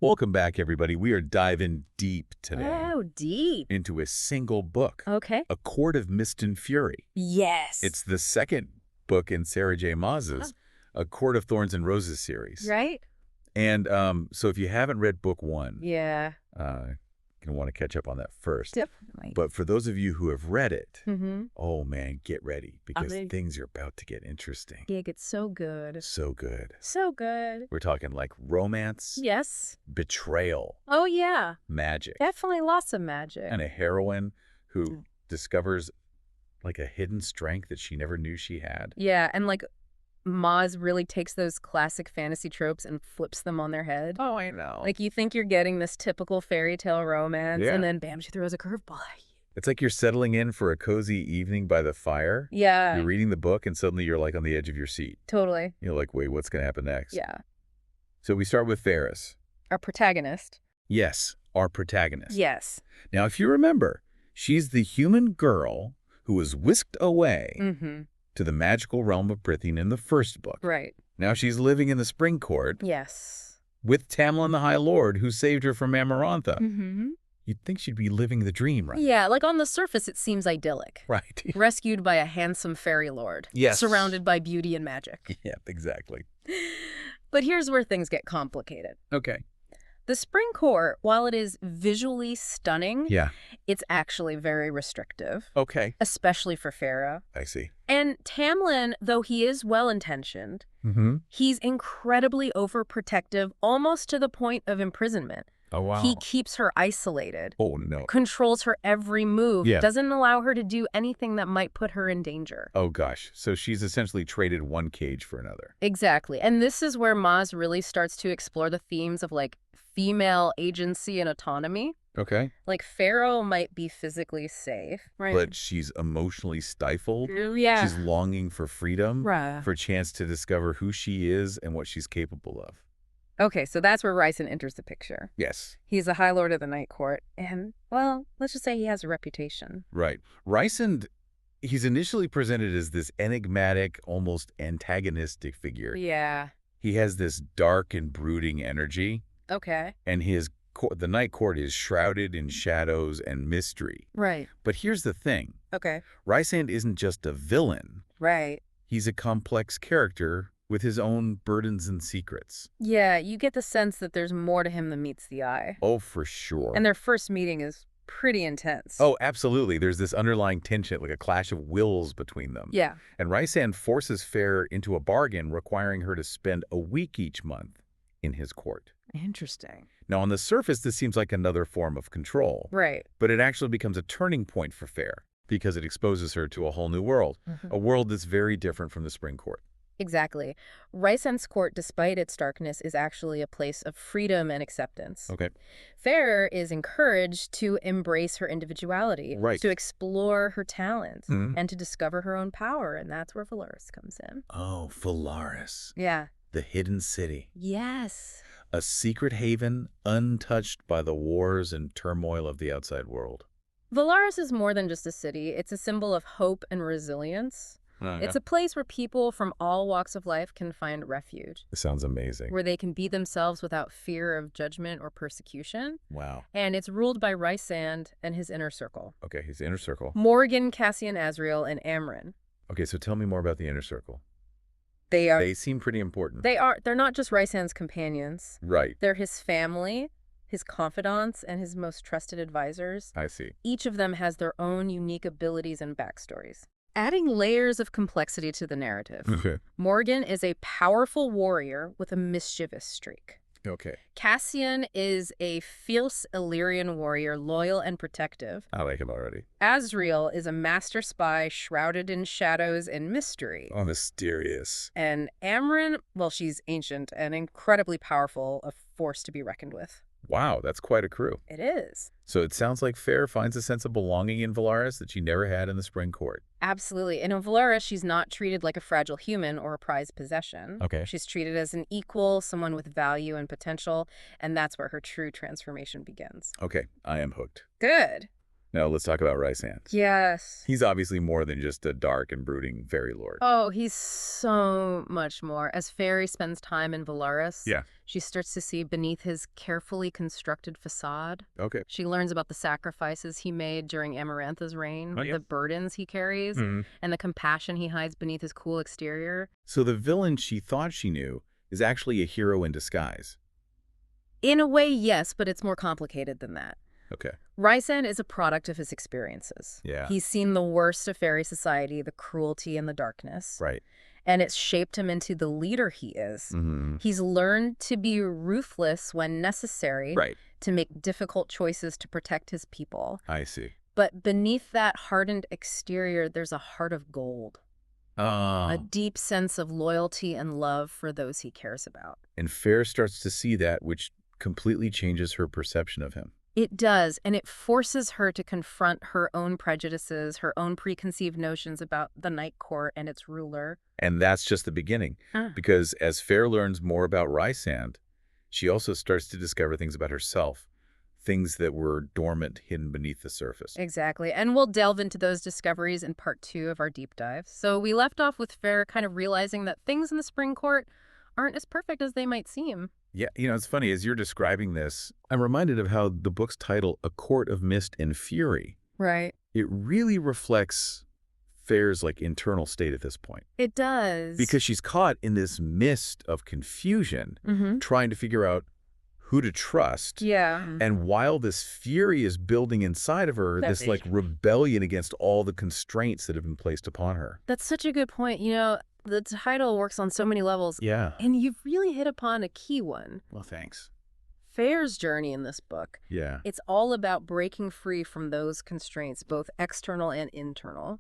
Welcome back, everybody. We are diving deep today Oh, deep. into a single book, Okay. A Court of Mist and Fury. Yes. It's the second book in Sarah J. Maas's A Court of Thorns and Roses series. Right? And so if you haven't read book one, Yeah. you're going to want to catch up on that first. Definitely. But for those of you who have read it, Mm-hmm. oh man, get ready because mean- things are about to get interesting. Yeah, it's so good. So good. So good. We're talking like romance, Yes. betrayal, Oh, yeah. magic. Definitely lots of magic. And a heroine who discovers like a hidden strength that she never knew she had. Yeah, and like Maz really takes those classic fantasy tropes and flips them on their head. Oh, I know. Like you think you're getting this typical fairy tale romance, Yeah. and then bam, she throws a curveball at you. It's like you're settling in for a cozy evening by the fire. Yeah. You're reading the book and suddenly you're like on the edge of your seat. Totally. You're like, wait, what's going to happen next? Yeah. So we start with Ferris. Our protagonist. Yes, our protagonist. Yes. Now, if you remember, she's the human girl who was whisked away Mm-hmm. to the magical realm of Prythian in the first book. Right. Now she's living in the Spring Court Yes. with Tamlin the High Lord, who saved her from Amarantha. Mm-hmm. You'd think she'd be living the dream, right? Yeah, like on the surface, it seems idyllic. Right. Rescued by a handsome fairy lord. Yes. Surrounded by beauty and magic. Yeah, exactly. But here's where things get complicated. Okay. The Spring Court, while it is visually stunning, Yeah. it's actually very restrictive, Okay. especially for Farah. I see. And Tamlin, though he is well-intentioned, Mm-hmm. he's incredibly overprotective, almost to the point of imprisonment. Oh, wow. He keeps her isolated. Oh, no. Controls her every move, Yeah. doesn't allow her to do anything that might put her in danger. Oh, gosh. So she's essentially traded one cage for another. Exactly. And this is where Maz really starts to explore the themes of like female agency and autonomy. Okay. Like Pharaoh might be physically safe, right? But she's emotionally stifled. Yeah. She's longing for freedom, Right. for a chance to discover who she is and what she's capable of. Okay, so that's where Rhysand enters the picture. Yes. He's a High Lord of the Night Court, and, well, let's just say he has a reputation. Right. Rhysand, he's initially presented as this enigmatic, almost antagonistic figure. Yeah. He has this dark and brooding energy, Okay. and the Night Court is shrouded in shadows and mystery. Right. But here's the thing. Okay. Rhysand isn't just a villain. Right. He's a complex character with his own burdens and secrets. Yeah, you get the sense that there's more to him than meets the eye. Oh, for sure. And their first meeting is pretty intense. Oh, absolutely. There's this underlying tension, like a clash of wills between them. Yeah. And Rhysand forces Fair into a bargain, requiring her to spend a week each month in his court. Interesting. Now, on the surface, this seems like another form of control. Right. But it actually becomes a turning point for Fair because it exposes her to a whole new world, Mhm. a world that's very different from the Spring Court. Exactly. Rhysand's court, despite its darkness, is actually a place of freedom and acceptance. Okay. Fair is encouraged to embrace her individuality, Right. to explore her talents, Mhm. and to discover her own power, and that's where Velaris comes in. Oh, Valaris, Yeah. the hidden city. Yes. A secret haven untouched by the wars and turmoil of the outside world. Velaris is more than just a city. It's a symbol of hope and resilience. It's a place where people from all walks of life can find refuge, It sounds amazing. where they can be themselves without fear of judgment or persecution. Wow. And it's ruled by Rhysand and his inner circle. Okay, his inner circle. Morgan, Cassian Azriel, and Amren. Okay, so tell me more about the inner circle. They are They seem pretty important. they're not just Rhysand's companions. Right, They're his family, his confidants, and his most trusted advisors. I see. Each of them has their own unique abilities and backstories, adding layers of complexity to the narrative. Okay. Morgan is a powerful warrior with a mischievous streak. Okay, Cassian is a fierce Illyrian warrior, loyal and protective. I like him already. Azriel is a master spy shrouded in shadows and mystery. Oh, mysterious. And Amren, well, she's ancient and incredibly powerful, a force to be reckoned with. Wow, that's quite a crew. It is. So it sounds like Fair finds a sense of belonging in Valaris that she never had in the Spring Court. Absolutely. And in Velaris, she's not treated like a fragile human or a prized possession. Okay. She's treated as an equal, someone with value and potential, and that's where her true transformation begins. Okay, I am hooked. Good. Now let's talk about Rysand. Yes. He's obviously more than just a dark and brooding fairy lord. Oh, he's so much more. As Fairy spends time in Velaris, Yeah. she starts to see beneath his carefully constructed facade. Okay. She learns about the sacrifices he made during Amarantha's reign, the burdens he carries, and the compassion he hides beneath his cool exterior. So the villain she thought she knew is actually a hero in disguise. In a way, yes, but it's more complicated than that. Okay. Rysand is a product of his experiences. Yeah. He's seen the worst of fairy society, the cruelty and the darkness. Right. And it's shaped him into the leader he is. He's learned to be ruthless when necessary, to make difficult choices to protect his people. I see. But beneath that hardened exterior, there's a heart of gold. A deep sense of loyalty and love for those he cares about. And Fair starts to see that, which completely changes her perception of him. It does, and it forces her to confront her own prejudices, her own preconceived notions about the Night Court and its ruler. And that's just the beginning, because as Fair learns more about Rysand, she also starts to discover things about herself, things that were dormant, hidden beneath the surface. Exactly, and we'll delve into those discoveries in part 2 of our deep dive. So we left off with Fair kind of realizing that things in the Spring Court aren't as perfect as they might seem. Yeah, it's funny, as you're describing this, I'm reminded of how the book's title, A Court of Mist and Fury. Right. It really reflects Fair's internal state at this point. It does. Because she's caught in this mist of confusion, trying to figure out who to trust. Yeah. And while this fury is building inside of her, this rebellion against all the constraints that have been placed upon her. That's such a good point. The title works on so many levels. Yeah. And you've really hit upon a key one. Well, thanks. Fair's journey in this book. Yeah. It's all about breaking free from those constraints, both external and internal.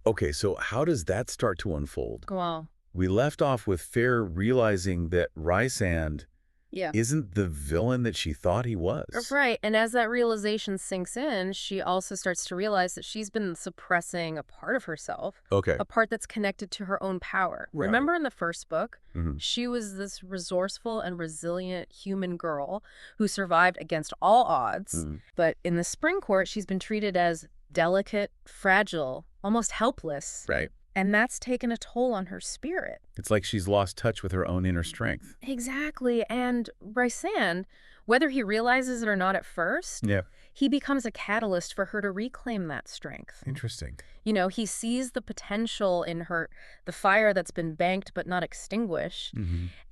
Okay, so how does that start to unfold? Well, We left off with Fair realizing that Rysand isn't the villain that she thought he was. Right, and as that realization sinks in, she also starts to realize that she's been suppressing a part of herself, a part that's connected to her own power. Right. Remember in the first book, she was this resourceful and resilient human girl who survived against all odds, but in the Spring Court, she's been treated as delicate, fragile, almost helpless. Right. And that's taken a toll on her spirit. It's like she's lost touch with her own inner strength. Exactly. And Rysand, whether he realizes it or not at first, he becomes a catalyst for her to reclaim that strength. Interesting. He sees the potential in her, the fire that's been banked but not extinguished,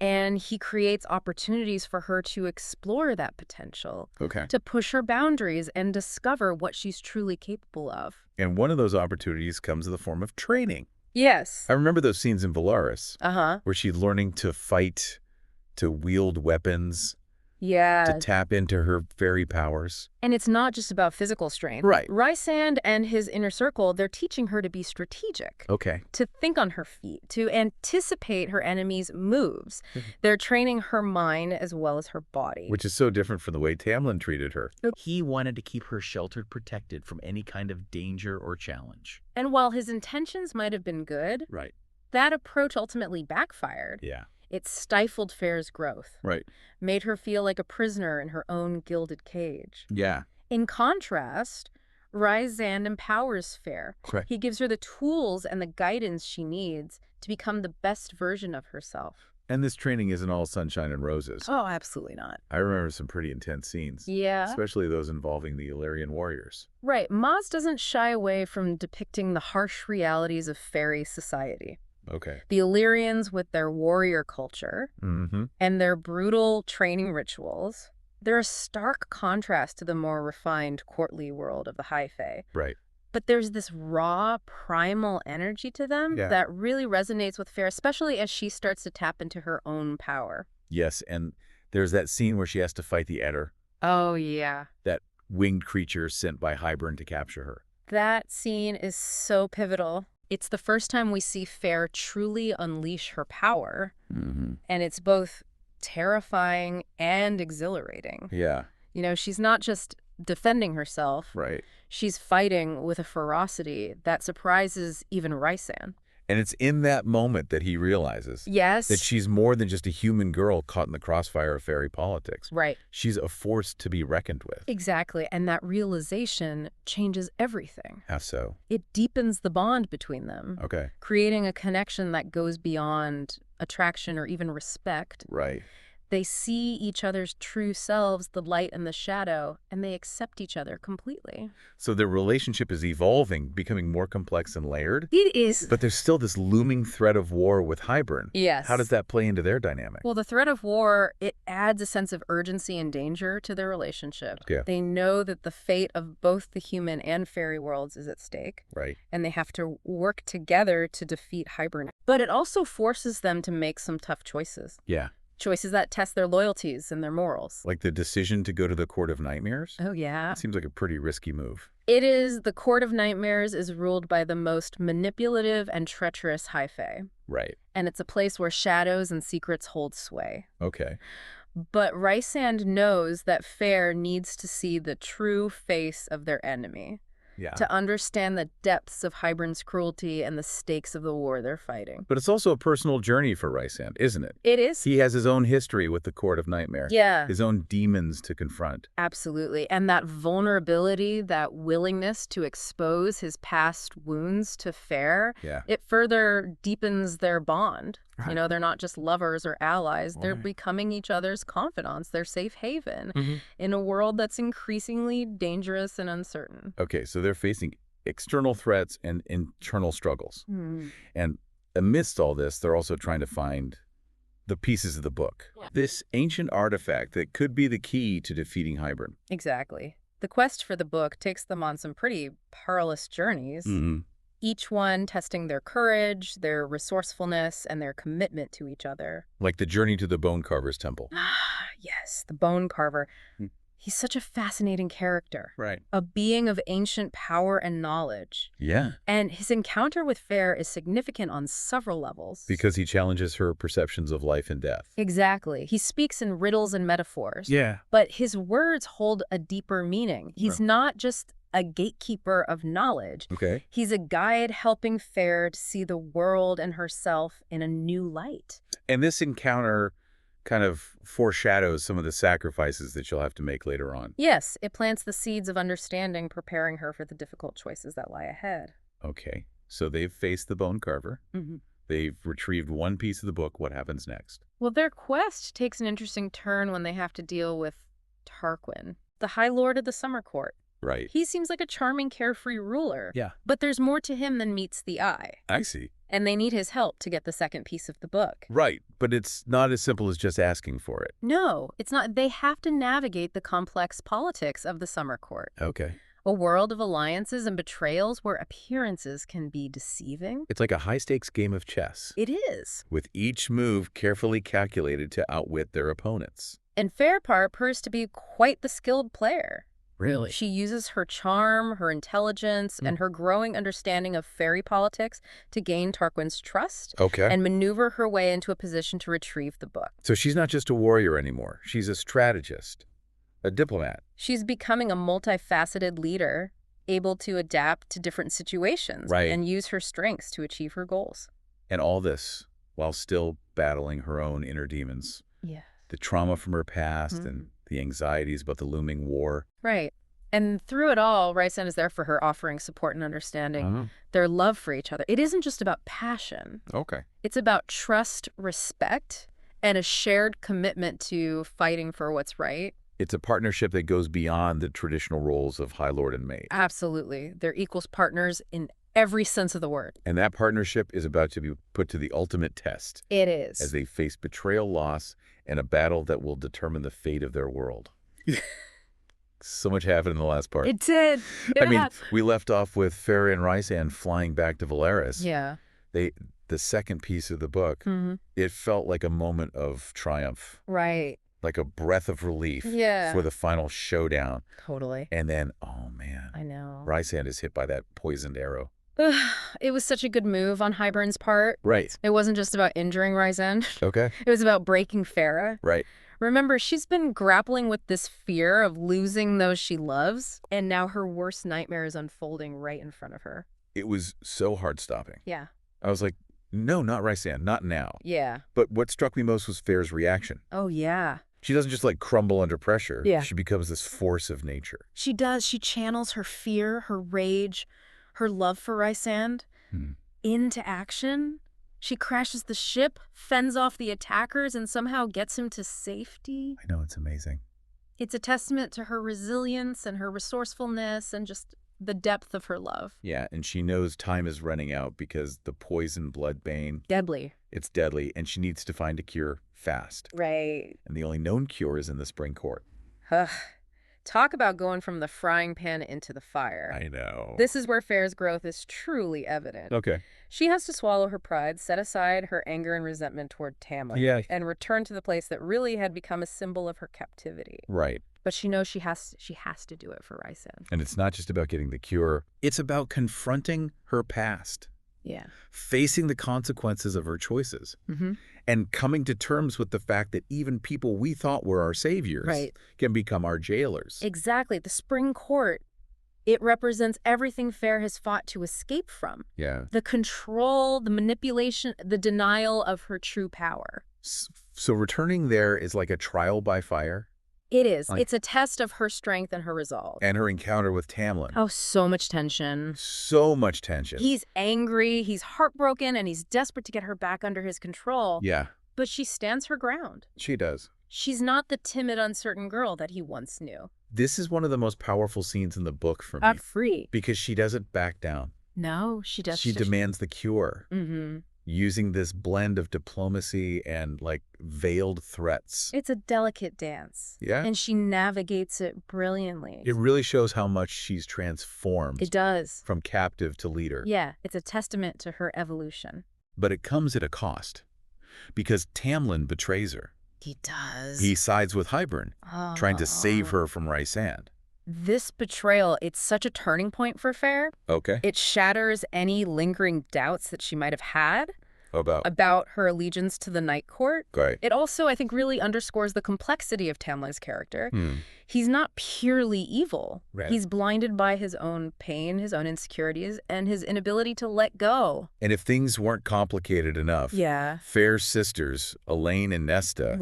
and he creates opportunities for her to explore that potential, to push her boundaries and discover what she's truly capable of. And one of those opportunities comes in the form of training. Yes. I remember those scenes in Velaris where she's learning to fight, to wield weapons, to tap into her fairy powers. And it's not just about physical strength. Right. Rysand and his inner circle, they're teaching her to be strategic. To think on her feet, to anticipate her enemies' moves. They're training her mind as well as her body. Which is so different from the way Tamlin treated her. He wanted to keep her sheltered, protected from any kind of danger or challenge. And while his intentions might have been good, that approach ultimately backfired. Yeah. It stifled Fair's growth. Right. Made her feel like a prisoner in her own gilded cage. Yeah. In contrast, Rysand empowers Fair. Correct. He gives her the tools and the guidance she needs to become the best version of herself. And this training isn't all sunshine and roses. Oh, absolutely not. I remember some pretty intense scenes. Yeah. Especially those involving the Illyrian warriors. Right. Maz doesn't shy away from depicting the harsh realities of fairy society. The Illyrians with their warrior culture and their brutal training rituals, they're a stark contrast to the more refined courtly world of the High Fae. Right. But there's this raw, primal energy to them that really resonates with Fair, especially as she starts to tap into her own power. Yes, and there's that scene where she has to fight the Etter. Oh, yeah. That winged creature sent by Hybern to capture her. That scene is so pivotal. It's the first time we see Fair truly unleash her power, and it's both terrifying and exhilarating. Yeah. She's not just defending herself. Right. She's fighting with a ferocity that surprises even Rysand. And it's in that moment that he realizes Yes. that she's more than just a human girl caught in the crossfire of fairy politics. Right. She's a force to be reckoned with. Exactly. And that realization changes everything. How so? It deepens the bond between them, Okay. creating a connection that goes beyond attraction or even respect. Right. They see each other's true selves, the light and the shadow, and they accept each other completely. So their relationship is evolving, becoming more complex and layered. It is. But there's still this looming threat of war with Hybern. Yes. How does that play into their dynamic? Well, the threat of war, it adds a sense of urgency and danger to their relationship. Yeah. They know that the fate of both the human and fairy worlds is at stake. Right. And they have to work together to defeat Hybern. But it also forces them to make some tough choices. Yeah. Choices that test their loyalties and their morals. Like the decision to go to the Court of Nightmares? Oh, yeah. That seems like a pretty risky move. It is. The Court of Nightmares is ruled by the most manipulative and treacherous High Fae. Right. And it's a place where shadows and secrets hold sway. Okay. But Rysand knows that Fair needs to see the true face of their enemy. Yeah. To understand the depths of Hybern's cruelty and the stakes of the war they're fighting. But it's also a personal journey for Rysand, isn't it? It is. He has his own history with the Court of Nightmare. Yeah. His own demons to confront. Absolutely. And that vulnerability, that willingness to expose his past wounds to Fair, Yeah. it further deepens their bond. Right. You know, they're not just lovers or allies. They're Right. becoming each other's confidants, their safe haven, Mm-hmm. in a world that's increasingly dangerous and uncertain. Okay, so they're facing external threats and internal struggles. Hmm. And amidst all this, they're also trying to find the pieces of the book. Yeah. This ancient artifact that could be the key to defeating Hybern. Exactly. The quest for the book takes them on some pretty perilous journeys. Mm-hmm. Each one testing their courage, their resourcefulness, and their commitment to each other. Like the journey to the Bone Carver's Temple. Yes, the Bone Carver. Hmm. He's such a fascinating character. Right. A being of ancient power and knowledge. Yeah. And his encounter with Fair is significant on several levels. Because he challenges her perceptions of life and death. Exactly. He speaks in riddles and metaphors. Yeah. But his words hold a deeper meaning. He's not just a gatekeeper of knowledge. Okay. He's a guide helping Fair to see the world and herself in a new light. And this encounter kind of foreshadows some of the sacrifices that she'll have to make later on. Yes, it plants the seeds of understanding, preparing her for the difficult choices that lie ahead. Okay. So they've faced the Bone Carver. Mm-hmm. They've retrieved one piece of the book. What happens next? Well, their quest takes an interesting turn when they have to deal with Tarquin, the High Lord of the Summer Court. Right. He seems like a charming, carefree ruler. Yeah. But there's more to him than meets the eye. I see. And they need his help to get the second piece of the book. Right. But it's not as simple as just asking for it. No, it's not. They have to navigate the complex politics of the Summer Court. Okay. A world of alliances and betrayals where appearances can be deceiving. It's like a high-stakes game of chess, It is. with each move carefully calculated to outwit their opponents. And Fairpart proves to be quite the skilled player. Really? She uses her charm, her intelligence, and her growing understanding of fairy politics to gain Tarquin's trust Okay. and maneuver her way into a position to retrieve the book. So she's not just a warrior anymore. She's a strategist, a diplomat. She's becoming a multifaceted leader, able to adapt to different situations Right. and use her strengths to achieve her goals. And all this while still battling her own inner demons. Yeah. The trauma from her past and the anxieties about the looming war. Right. And through it all, Rysand is there for her, offering support and understanding their love for each other. It isn't just about passion. Okay. It's about trust, respect, and a shared commitment to fighting for what's right. It's a partnership that goes beyond the traditional roles of High Lord and Maid. Absolutely. They're equals partners in every sense of the word. And that partnership is about to be put to the ultimate test It is. as they face betrayal, loss, and a battle that will determine the fate of their world. So much happened in the last part. It did. We left off with Farah and Rysand flying back to Valeris. Yeah. The second piece of the book, it felt like a moment of triumph, Right. like a breath of relief Yeah. for the final showdown. Totally. And then, oh man, I know. Rysand is hit by that poisoned arrow. It was such a good move on Hybern's part. Right. It wasn't just about injuring Rysand. Okay. It was about breaking Farah. Right. Remember, she's been grappling with this fear of losing those she loves, and now her worst nightmare is unfolding right in front of her. It was so heart-stopping. Yeah. I was like, no, not Rysand, not now. Yeah. But what struck me most was Fair's reaction. Oh, yeah. She doesn't just like crumble under pressure. Yeah. She becomes this force of nature. She does. She channels her fear, her rage, her love for Rysand into action. She crashes the ship, fends off the attackers, and somehow gets him to safety. I know, it's amazing. It's a testament to her resilience and her resourcefulness and just the depth of her love. Yeah, and she knows time is running out because the poison bloodbane, Deadly. it's deadly, and she needs to find a cure fast. Right. And the only known cure is in the Spring Court. Talk about going from the frying pan into the fire. I know. This is where Fair's growth is truly evident. Okay. She has to swallow her pride, set aside her anger and resentment toward Tamlin, and return to the place that really had become a symbol of her captivity. Right. But she knows she has to do it for Rysand. And it's not just about getting the cure. It's about confronting her past. Yeah. Facing the consequences of her choices. And coming to terms with the fact that even people we thought were our saviors can become our jailers. Exactly. The Spring Court, it represents everything Fair has fought to escape from. Yeah. The control, the manipulation, the denial of her true power. So returning there is like a trial by fire? It is. It's a test of her strength and her resolve. And her encounter with Tamlin. Oh, so much tension. So much tension. He's angry, he's heartbroken, and he's desperate to get her back under his control. Yeah. But she stands her ground. She does. She's not the timid, uncertain girl that he once knew. This is one of the most powerful scenes in the book for me. Free. Because she doesn't back down. No, she does. She demands the cure. Using this blend of diplomacy and like veiled threats. It's a delicate dance. Yeah. And she navigates it brilliantly. It really shows how much she's transformed. It does. From captive to leader. Yeah, it's a testament to her evolution. But it comes at a cost. Because Tamlin betrays her. He does. He sides with Hybern, trying to save her from Rysand. This betrayal, it's such a turning point for Fair. Okay. It shatters any lingering doubts that she might have had about her allegiance to the Night Court. Right. It also, I think, really underscores the complexity of Tamlin's character. He's not purely evil. Right. He's blinded by his own pain, his own insecurities, and his inability to let go. And if things weren't complicated enough, Fair's sisters, Elaine and Nesta,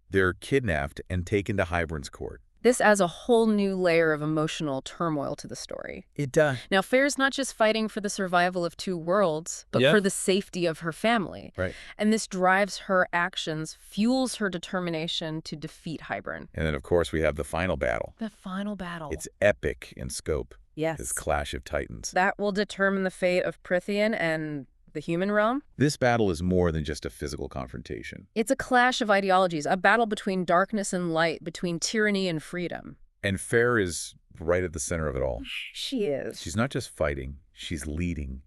they're kidnapped and taken to Hybern's court. This adds a whole new layer of emotional turmoil to the story. It does. Now, Fair's not just fighting for the survival of two worlds, but for the safety of her family. Right. And this drives her actions, fuels her determination to defeat Hybern. And then, of course, we have the final battle. The final battle. It's epic in scope. Yes. This clash of titans. That will determine the fate of Prythian and the human realm. This battle is more than just a physical confrontation. It's a clash of ideologies, a battle between darkness and light, between tyranny and freedom. And Fair is right at the center of it all. She is. She's not just fighting, she's leading.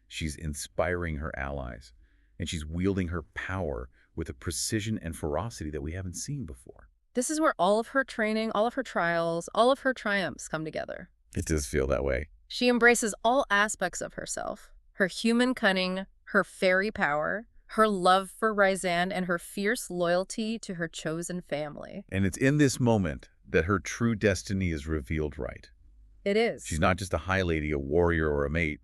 She's inspiring her allies. And she's wielding her power with a precision and ferocity that we haven't seen before. This is where all of her training, all of her trials, all of her triumphs come together. It does feel that way. She embraces all aspects of herself. Her human cunning, her fairy power, her love for Rysand, and her fierce loyalty to her chosen family. And it's in this moment that her true destiny is revealed right. It is. She's not just a high lady, a warrior, or a mate.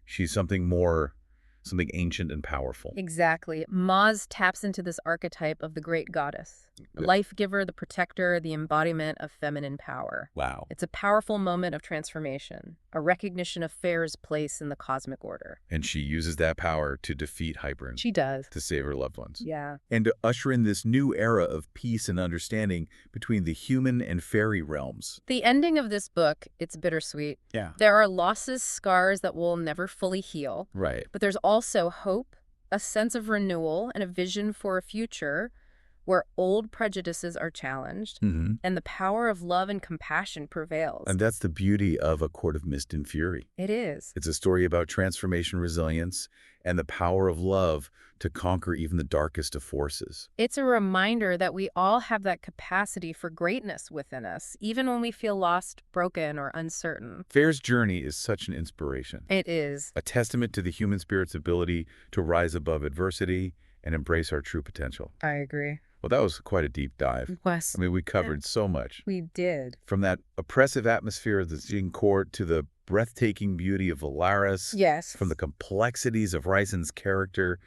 She's something more, something ancient and powerful. Exactly. Maz taps into this archetype of the great goddess. The life-giver, the protector, the embodiment of feminine power. Wow. It's a powerful moment of transformation, a recognition of Fair's place in the cosmic order. And she uses that power to defeat Hybern. She does. To save her loved ones. Yeah. And to usher in this new era of peace and understanding between the human and fairy realms. The ending of this book, it's bittersweet. Yeah. There are losses, scars that will never fully heal. Right. But there's also hope, a sense of renewal, and a vision for a future where old prejudices are challenged and the power of love and compassion prevails. And that's the beauty of A Court of Mist and Fury. It is. It's a story about transformation, resilience, and the power of love to conquer even the darkest of forces. It's a reminder that we all have that capacity for greatness within us, even when we feel lost, broken, or uncertain. Fair's journey is such an inspiration. It is. A testament to the human spirit's ability to rise above adversity and embrace our true potential. I agree. Well, that was quite a deep dive. Was. I mean, we covered so much. We did. From that oppressive atmosphere of the Jin court to the breathtaking beauty of Valaris. Yes. From the complexities of Rysand's character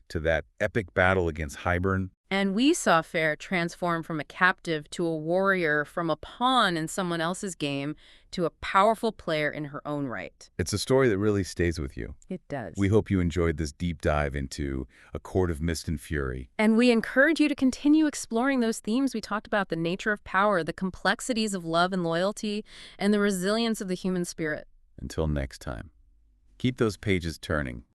to that epic battle against Hybern. And we saw Fair transform from a captive to a warrior, from a pawn in someone else's game to a powerful player in her own right. It's a story that really stays with you. It does. We hope you enjoyed this deep dive into A Court of Mist and Fury. And we encourage you to continue exploring those themes we talked about: the nature of power, the complexities of love and loyalty, and the resilience of the human spirit. Until next time, keep those pages turning.